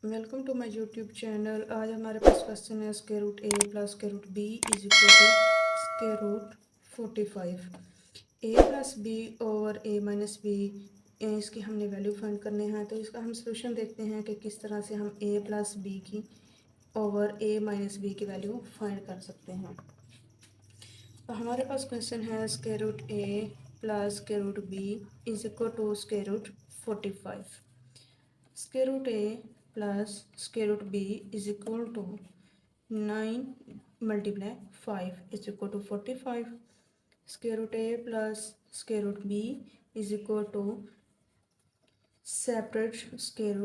Welcome to my YouTube channel. आज हमारे पास क्वेश्चन है square root A plus square root B is equal to square root 45। A plus B over A minus B, इसकी हमने value find करने हैं। तो इसका हम सोल्यूशन देखते हैं कि किस तरह से हम ए प्लस बी की ओवर ए माइनस बी की वैल्यू फाइंड कर सकते हैं। तो हमारे पास क्वेश्चन है square root A plus square root B is equal to square root 45। Square root A plus square root B is equal to 9 multiply 5 is equal to 45। Square root A plus square root B is equal to separate square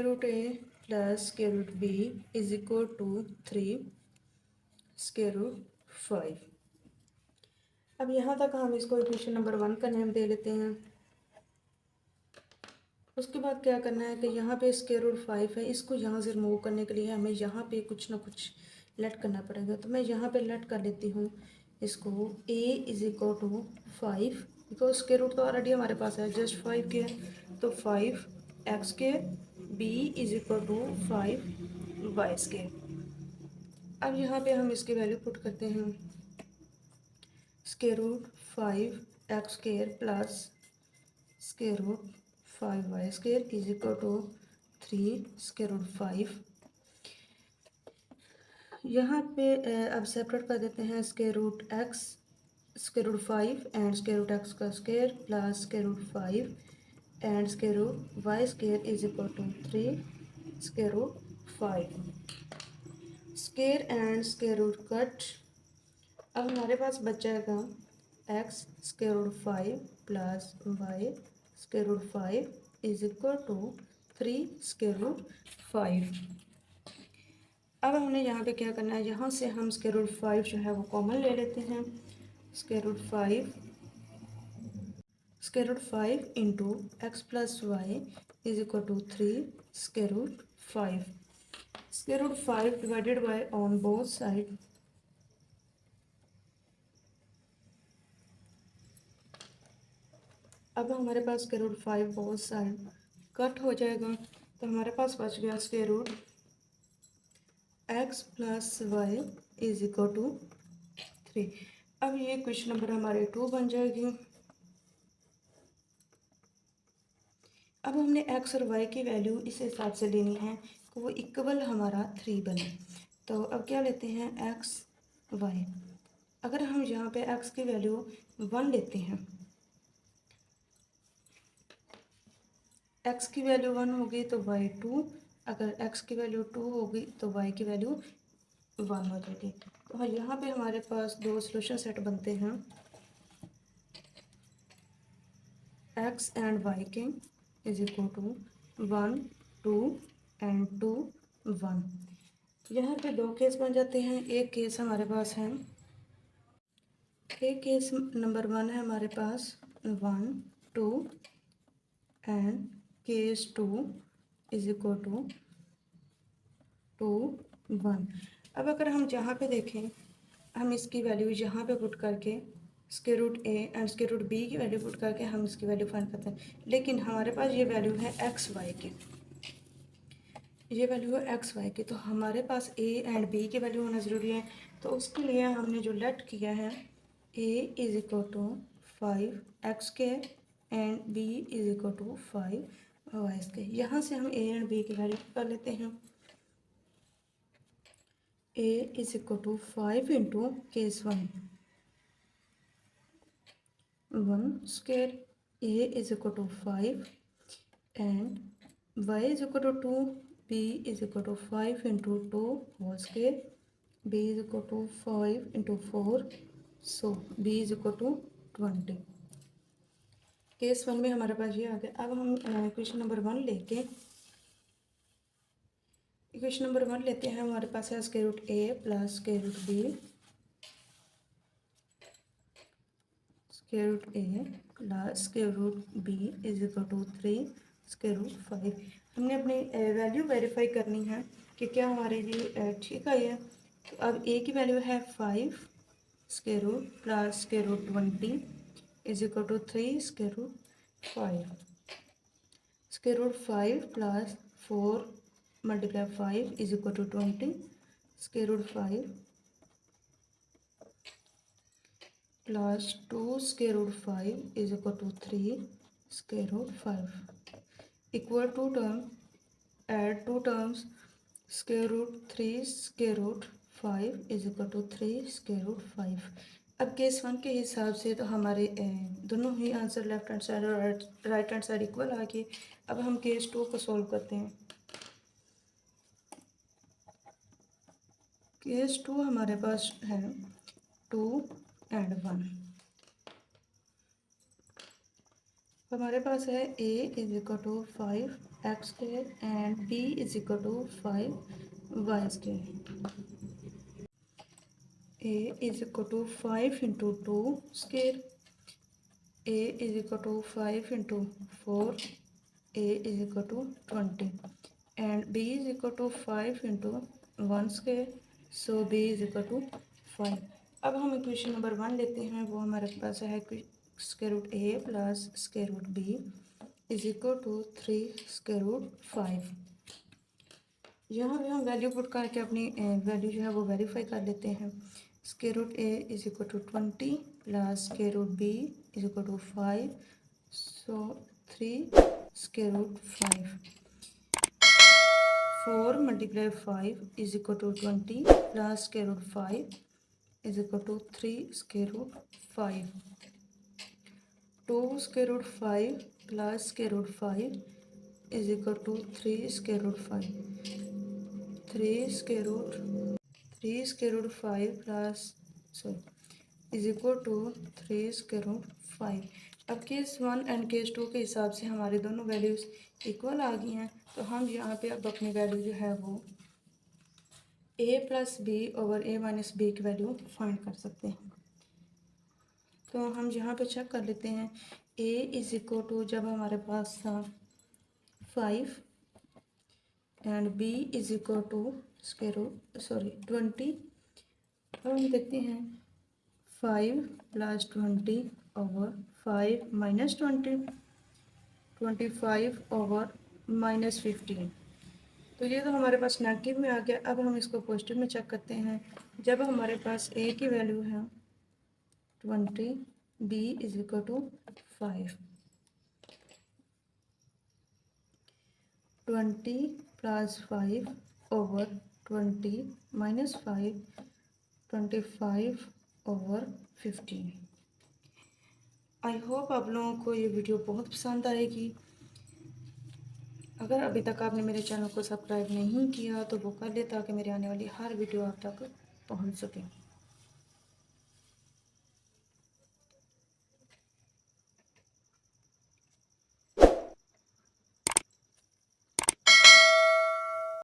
root A plus square root B is equal to 3 square root 5। अब यहाँ तक हम इसको equation number 1 का name दे लेते हैं। उसके बाद क्या करना है कि यहाँ पे स्क्वायर रूट 5 है, इसको यहाँ से रिमूव करने के लिए हमें यहाँ पे कुछ ना कुछ लेट करना पड़ेगा। तो मैं यहाँ पे लेट कर लेती हूँ इसको a is equal to 5, because square root तो ऑलरेडी हमारे पास है, जस्ट 5 के है। तो 5 एक्स के, b is equal to 5 Y square. अब यहाँ पे हम इसकी वैल्यू पुट करते हैं। Square root 5 x square plus square root 5 Y square is equal to 3 square root 5। यहाँ पे अब सेपरेट कर देते हैं square root x square root 5 and square root x का square plus square root 5 and square root y square is equal to 3 square root 5। Square and square root cut. अब हमारे पास बच जाएगा X square root 5 plus Y square root 5 is equal to 3 square root 5। अब हमने यहाँ पे क्या करना है, यहाँ से हम स्क्वायर रूट 5 जो है वो कॉमन ले लेते हैं। Square root 5 into x plus y is equal to 3 square root 5। Square root 5 divided by on both side. अब हमारे पास square root 5 both side cut हो जाएगा, तो हमारे पास बच गया square root x plus y is equal to 3। अब ये क्वेश्चन नंबर हमारे 2 बन जाएगी। अब हमने एक्स और वाई की वैल्यू इस हिसाब से लेनी है कि वो इक्वल हमारा 3 बने। तो अब क्या लेते हैं एक्स वाई। अगर हम यहाँ पे एक्स की वैल्यू 1 लेते हैं, एक्स की वैल्यू 1 होगी तो वाई 2, अगर एक्स की वैल्यू 2 होगी तो वाई की वैल्यू 1 हो जाएगी। तो यहाँ पे हमारे पास 2 सॉल्यूशन सेट बनते हैं एक्स एंड वाई के इज इक्वल टू 1 2 एंड 2 1। यहाँ पे 2 केस बन जाते हैं। एक केस हमारे पास है, एक केस नंबर 1 है हमारे पास 1 2 and case 2 is equal to 2 1। अब अगर हम जहाँ पे देखें, हम इसकी वैल्यू यहाँ पे पुट करके square root A and square root B की वैल्यू पुट करके हम इसकी वैल्यू फाइंड करते हैं। लेकिन हमारे पास ये वैल्यू है एक्स वाई की, ये वैल्यू है एक्स वाई की, तो हमारे पास ए एंड बी की वैल्यू होना ज़रूरी है। तो उसके लिए हमने जो लेट किया है A is equal to 5 x के and B is equal to 5 Y के। यहाँ से हम ए एंड बी की वैल्यू कर लेते हैं। a is equal to 5 into case 1 square, a is equal to 5 and y is equal to 2, b is equal to 5 into 2 whole square, b is equal to 5 into 4, so b is equal to 20। Case 1 में हमारे पास ये आ गया। अब हम question number 1 लेके equation number 1 लेते हैं। हमारे पास है square root A plus square root B, square root A plus square root B is equal to 3 square root 5। हमने अपनी वैल्यू वेरीफाई करनी है कि क्या हमारे लिए ठीक आई है। तो अब ए की वैल्यू है 5 square root plus square root 20 is equal to 3 square root 5। Square root 5 plus 4 multiply 5 is equal to 20। Square root 5 plus 2 square root 5 is equal to 3 square root 5 equal to term add to terms square root 3 square root 5 is equal to 3 square root 5। अब case 1 के हिसाब से तो हमारे दोनों ही answer left hand side और right hand side equal आ गए। अब हम केस 2 को सॉल्व करते हैं। केस 2 हमारे पास है 2 एंड 1। हमारे पास है a is equal to 5 x square and b is equal to 5 Y square. a is equal to 5 into 2 square, a is equal to 5 into 4, a is equal to 20 and b is equal to 5 into 1 square, so b is equal to 5। अब हम equation number 1 लेते हैं, वो हमारे पास है square root a plus square root b is equal to 3 square root 5। यहाँ भी हम वैल्यू पुट करके अपनी वैल्यू जो है वो वेरीफाई कर लेते हैं। Square root a is equal to 20 plus square root b is equal to 5, so 3 square root 5। 4 multiply 5 is equal to 20 plus square root 5 is equal to 3 square root 5। 2 square root 5 plus square root 5 is equal to 3 square root 5। 3 square root 5 plus is equal to 3 square root 5। अब case 1 and case 2 के हिसाब से हमारे दोनों values equal आ गई हैं, तो हम यहाँ पे अब अपनी वैल्यू जो है वो a plus B over a minus B की वैल्यू फाइंड कर सकते हैं। तो हम यहाँ पे चेक कर लेते हैं a इज इक्वल टू, जब हमारे पास था 5 and b is equal to 20। अब हम देखते हैं 5 plus 20 over 5 minus 20, 25 over minus 15। तो ये तो हमारे पास नेगेटिव में आ गया। अब हम इसको पॉजिटिव में चेक करते हैं। जब हमारे पास a की वैल्यू है 20, b is equal to 5, 20 plus 5 over 20 minus 5, 25 over 15। I hope आप लोगों को ये वीडियो बहुत पसंद आएगी। अगर अभी तक आपने मेरे चैनल को सब्सक्राइब नहीं किया तो वो कर ले, ताकि मेरे आने वाली हर वीडियो आप तक पहुंच सके।